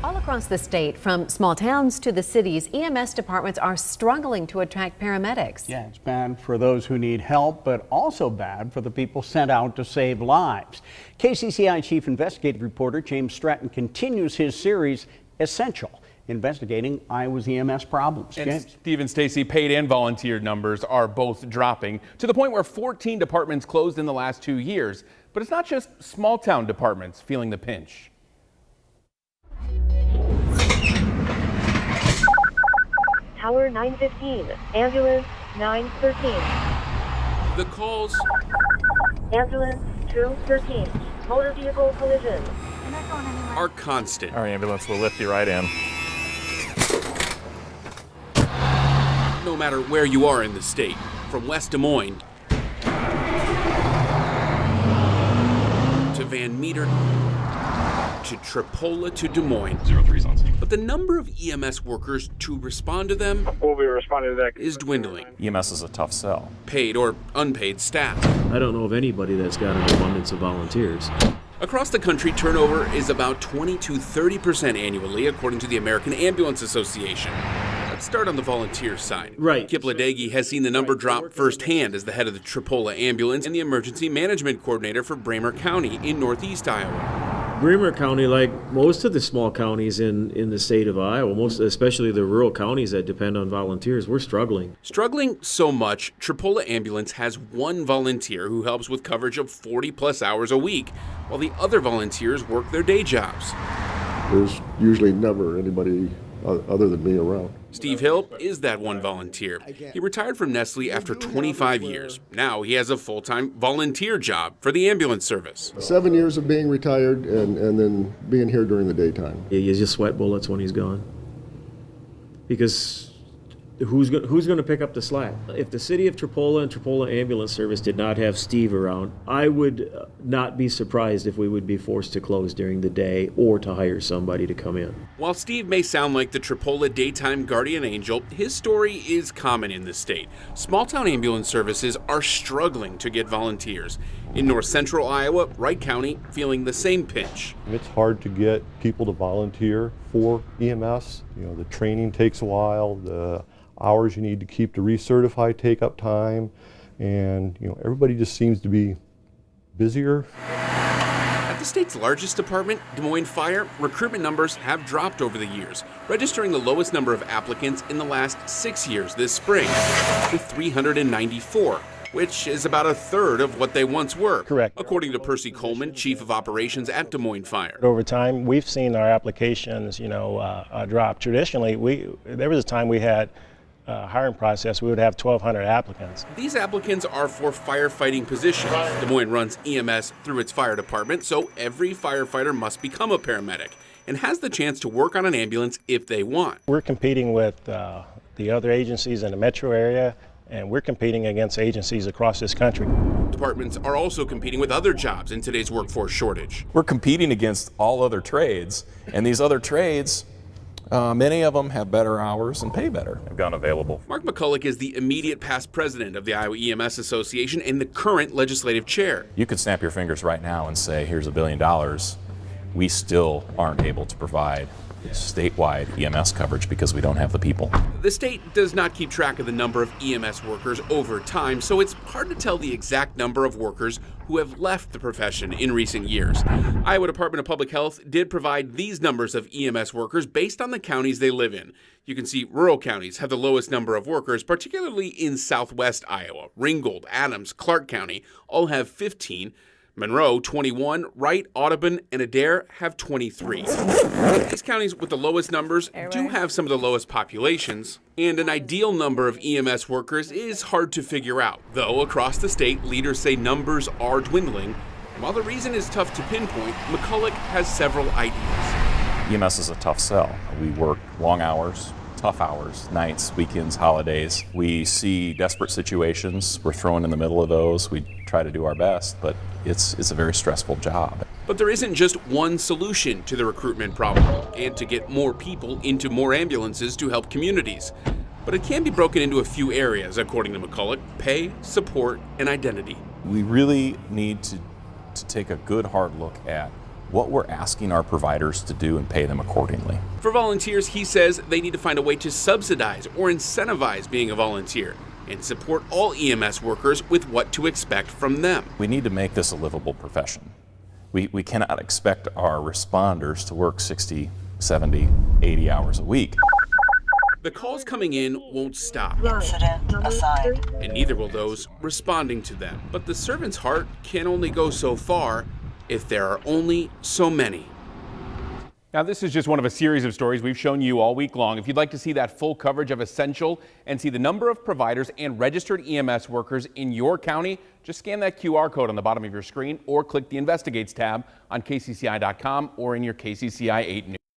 All across the state, from small towns to the cities, EMS departments are struggling to attract paramedics. Yeah, it's bad for those who need help, but also bad for the people sent out to save lives. KCCI Chief Investigative Reporter James Stratton continues his series, Essential, investigating Iowa's EMS problems. And Steve and Stacy, paid and volunteer numbers are both dropping to the point where 14 departments closed in the last 2 years. But it's not just small town departments feeling the pinch. Tower 915, ambulance 913. The calls Ambulance 213, motor vehicle collision. are constant. Our ambulance will lift you right in. No matter where you are in the state, from West Des Moines to Van Meter to Tripola to Des Moines. 03's on scene. But the number of EMS workers to respond to them We'll be responding to that. is dwindling. EMS is a tough sell. Paid or unpaid staff. I don't know of anybody that's got an abundance of volunteers. Across the country, turnover is about 20 to 30% annually, according to the American Ambulance Association. Let's start on the volunteer side. Right. Kip Ledecky has seen the number drop firsthand as the head of the Tripola Ambulance and the emergency management coordinator for Bramer County in northeast Iowa. Bremer County, like most of the small counties in the state of Iowa, especially the rural counties that depend on volunteers, we're struggling. Struggling so much, Tripola Ambulance has one volunteer who helps with coverage of 40-plus hours a week, while the other volunteers work their day jobs. There's usually never anybody other than me around. Steve Hill is that one volunteer. He retired from Nestle after 25 years. Now he has a full-time volunteer job for the ambulance service. 7 years of being retired and then being here during the daytime. You just sweat bullets when he's gone. Because who's going to pick up the slack? If the city of Tripola and Tripola Ambulance Service did not have Steve around, I would not be surprised if we would be forced to close during the day or to hire somebody to come in. While Steve may sound like the Tripola daytime guardian angel, his story is common in the state. Small-town ambulance services are struggling to get volunteers. In north central Iowa, Wright County feeling the same pinch. It's hard to get people to volunteer for EMS. You know, the training takes a while, the hours you need to keep to recertify take up time, and everybody just seems to be busier. At the state's largest department, Des Moines Fire, recruitment numbers have dropped over the years, registering the lowest number of applicants in the last 6 years this spring, with 394. Which is about a third of what they once were. Correct. According to Percy Coleman, Chief of Operations at Des Moines Fire. Over time, we've seen our applications, drop. Traditionally, there was a time we had a hiring process, we would have 1,200 applicants. These applicants are for firefighting positions. Des Moines runs EMS through its fire department, so every firefighter must become a paramedic and has the chance to work on an ambulance if they want. We're competing with the other agencies in the metro area, and we're competing against agencies across this country. Departments are also competing with other jobs in today's workforce shortage. We're competing against all other trades, and these other trades, many of them have better hours and pay better. Have gone available. Mark McCulloch is the immediate past president of the Iowa EMS Association and the current legislative chair. You could snap your fingers right now and say, here's $1 billion. We still aren't able to provide statewide EMS coverage because we don't have the people. The state does not keep track of the number of EMS workers over time, so it's hard to tell the exact number of workers who have left the profession in recent years. Iowa Department of Public Health did provide these numbers of EMS workers based on the counties they live in. You can see rural counties have the lowest number of workers, particularly in southwest Iowa. Ringgold, Adams, Clark County all have 15. Monroe, 21, Wright, Audubon, and Adair have 23. These counties with the lowest numbers do have some of the lowest populations, and an ideal number of EMS workers is hard to figure out. Though across the state, leaders say numbers are dwindling. While the reason is tough to pinpoint, McCulloch has several ideas. EMS is a tough sell. We work long hours, tough hours, nights, weekends, holidays. We see desperate situations. We're thrown in the middle of those. We try to do our best, but it's a very stressful job. But there isn't just one solution to the recruitment problem and to get more people into more ambulances to help communities. But it can be broken into a few areas, according to McCulloch: pay, support, and identity. We really need to take a good hard look at what we're asking our providers to do and pay them accordingly. For volunteers, he says they need to find a way to subsidize or incentivize being a volunteer and support all EMS workers with what to expect from them. We need to make this a livable profession. We cannot expect our responders to work 60, 70, 80 hours a week. The calls coming in won't stop, Incident assigned. and neither will those responding to them. But the servant's heart can only go so far if there are only so many. Now, this is just one of a series of stories we've shown you all week long. If you'd like to see that full coverage of Essential and see the number of providers and registered EMS workers in your county, just scan that QR code on the bottom of your screen or click the Investigates tab on KCCI.com or in your KCCI 8 News.